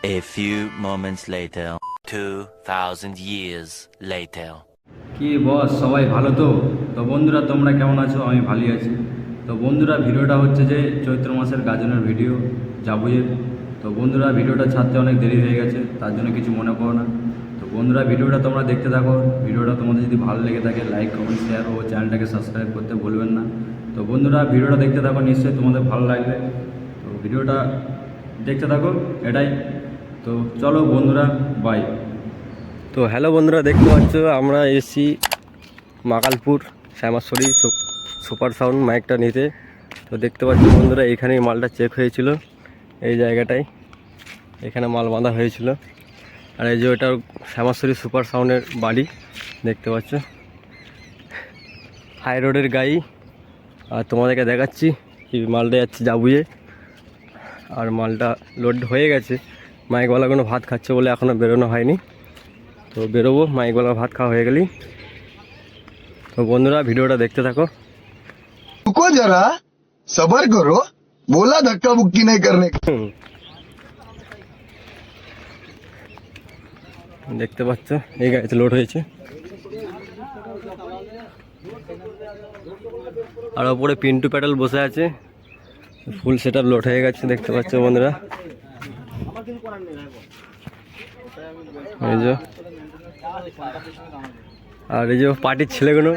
A few moments later, 2000 years later. কি বস, সবাই ভালো তো? তো বন্ধুরা, তোমরা কেমন আছো? আমি ভালোই আছি। তো বন্ধুরা, ভিডিওটা হচ্ছে যে চৈত্র মাসের গাজনের ভিডিও জাবুয়ের। তো বন্ধুরা, ভিডিওটা ছাড়তে অনেক দেরি হয়ে গেছে, তার জন্য কিছু মনে করো না। তো বন্ধুরা, ভিডিওটা তোমরা দেখতে থাকো। ভিডিওটা তোমাদের যদি ভালো লেগে থাকে লাইক কমেন্ট শেয়ার ও চ্যানেলটাকে সাবস্ক্রাইব করতে ভুলবেন না। তো বন্ধুরা, ভিডিওটা দেখতে থাকো, নিশ্চয়ই তোমাদের ভালো লাগবে। তো ভিডিওটা দেখতে থাকো, এটাই। তো চলো বন্ধুরা, বাই। তো হ্যালো বন্ধুরা, দেখতে পাচ্ছ আমরা এসছি মাকালপুর শ্যামাশ্বরী সুপার সাউন্ড মাইকটা নিতে। তো দেখতে পাচ্ছ বন্ধুরা, এখানেই মালটা চেক হয়েছিল, এই জায়গাটায় এখানে মাল বাঁধা হয়েছিল। আর এই যে ওটা শ্যামাশ্বরী সুপার সাউন্ডের বাড়ি, দেখতে পাচ্ছ হাই রোডের গাড়ি। আর তোমাদেরকে দেখাচ্ছি কি মালটা যাচ্ছে জাবুয়ে। আর মালটা লোড হয়ে গেছে, মাইকওয়ালা কোনো ভাত খাচ্ছে বলে এখনও বেরোনো হয়নি। তো বেরোবো মাইকওয়ালা ভাত খাওয়া হয়ে গেলেই। তো বন্ধুরা, ভিডিওটা দেখতে থাকো। रुको जरा सबर करो, बोला धक्का मुक्की नहीं करने का। দেখতে পাচ্ছ এই গাড়িতে লোড হয়েছে। আর ওপরে পিন্টু প্যাডেল বসে আছে, ফুল সেটআপ লোড হয়ে গেছে, দেখতে পাচ্ছ বন্ধুরা। এই যে আর এই যে পার্টির ছেলেগুলো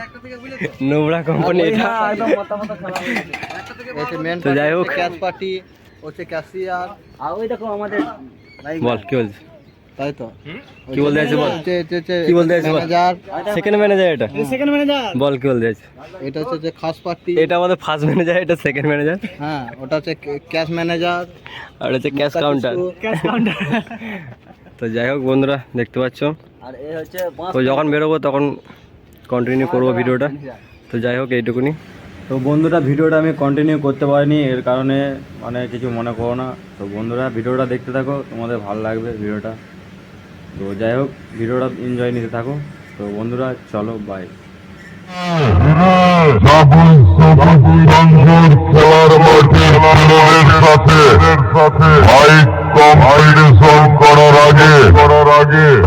নোবরা কোম্পানি, এটা তো যাই হোক। ক্যাশ পার্টি হচ্ছে ক্যাশিয়ার আর ওই দেখো আমাদের বল কি বলছিস? তাই তো কি বলতে আছে বল, কি বলতে আছে বল? সেকেন্ড ম্যানেজার, এটা সেকেন্ড ম্যানেজার। বল কি বলতে আছে? এটা হচ্ছে যে খাস পার্টি, এটা আমাদের ফার্স্ট ম্যানেজার, এটা সেকেন্ড ম্যানেজার। হ্যাঁ ওটা হচ্ছে ক্যাশ ম্যানেজার আর হচ্ছে ক্যাশ কাউন্টার। তো যাই হোক বন্ধুরা, দেখতে পাচ্ছ। আর এই হচ্ছে তো যখন বেরোবো তখন কন্টিনিউ করবো ভিডিওটা। তো যাই হোক এইটুকুনি। তো বন্ধুরা, ভিডিওটা আমি কন্টিনিউ করতে পারিনি, এর কারণে মানে কিছু মনে করো না। তো বন্ধুরা, ভিডিওটা দেখতে থাকো, তোমাদের ভালো লাগবে ভিডিওটা। তো যাই হোক, ভিডিওটা এনজয় নিতে থাকো। তো বন্ধুরা, চলো বাই। খেলার মাঠে খেলোয়াড়ের সাথে হাইট কম্পিটিশন করার আগে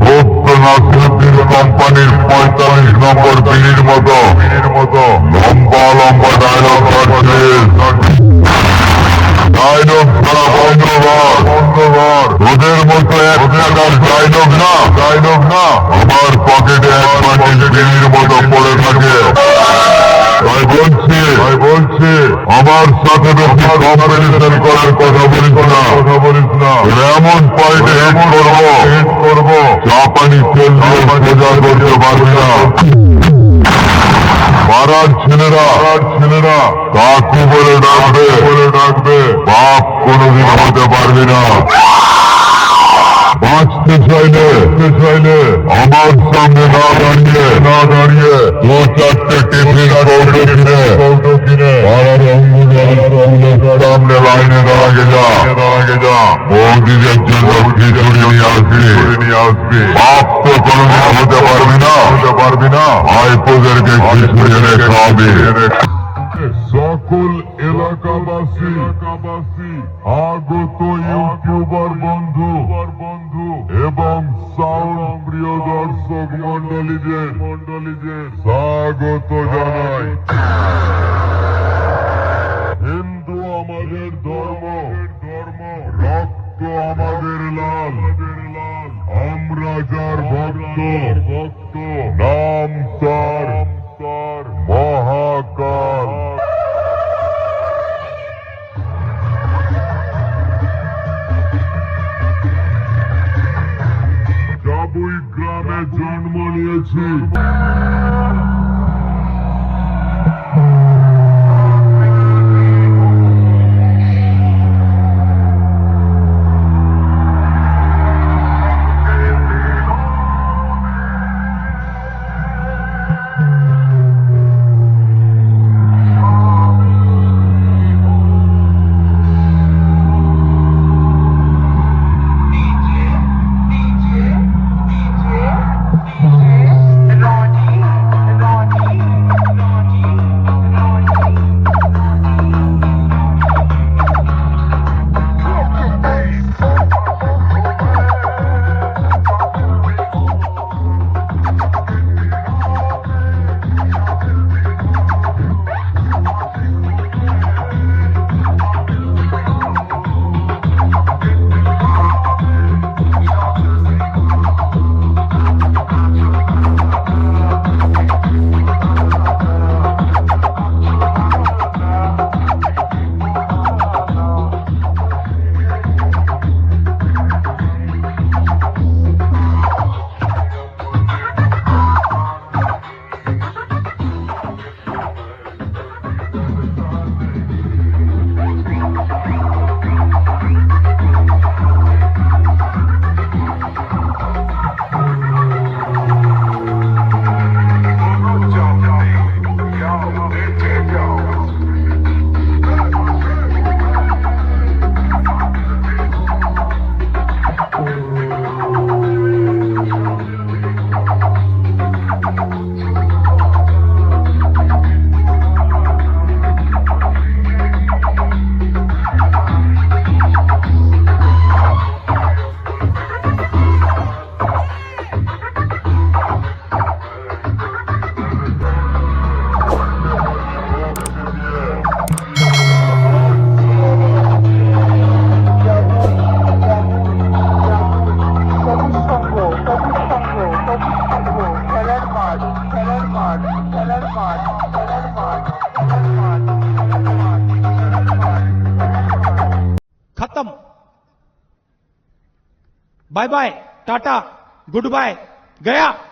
ভক্ত নাসিরুদ্দিন কোম্পানির 45 নম্বর বিড়ির মতো লম্বা ডায়লগ কাটছে। ডায়লগ ছাড়া বন্ধবার ওদের মতো এক টাকার ডায়লগ না আমার পকেটে এক পাঁচিল বিড়ির মতো পড়ে থাকে। তাই বলছি আমার সাথে বেশি কম্পিটিশন করার কথা বলিস না। এমন পয়েন্টে হিট করবো চা পানি তেল দিয়ে সোজা করতে পারবি না। পাড়ার ছেলেরা কাকু বলে ডাকবে, বাপ কোনোদিন হতে পারবি না। বাঁচতে চাইলে আমার সামনে না দাঁড়িয়ে দু চারটে টিফিন কৌটো কিনে পাড়ার অঙ্গুলের সামনে লাইনে দাঁড়াগে যা। বৌদিদের জন্য খিচুড়ি নিয়ে আসবি। বাপ তো কোনোদিন হতে পারবি না। ভাইপোদেরকে খিচুড়ি এনে খাওয়াবি। সকল এলাকাবাসী আগত ইউটিউবার বন্ধু এবং সাউন্ড প্রিয় দর্শক মন্ডলীদের স্বাগত জানাই। হিন্দু আমাদের ধর্ম, রক্ত আমাদের লাল। আমরা যার ভক্ত, নাম তার মহাকাল। জাবুই গ্রামে জন্ম নিয়েছি। खत्म। Bye bye, tata, goodbye, गया।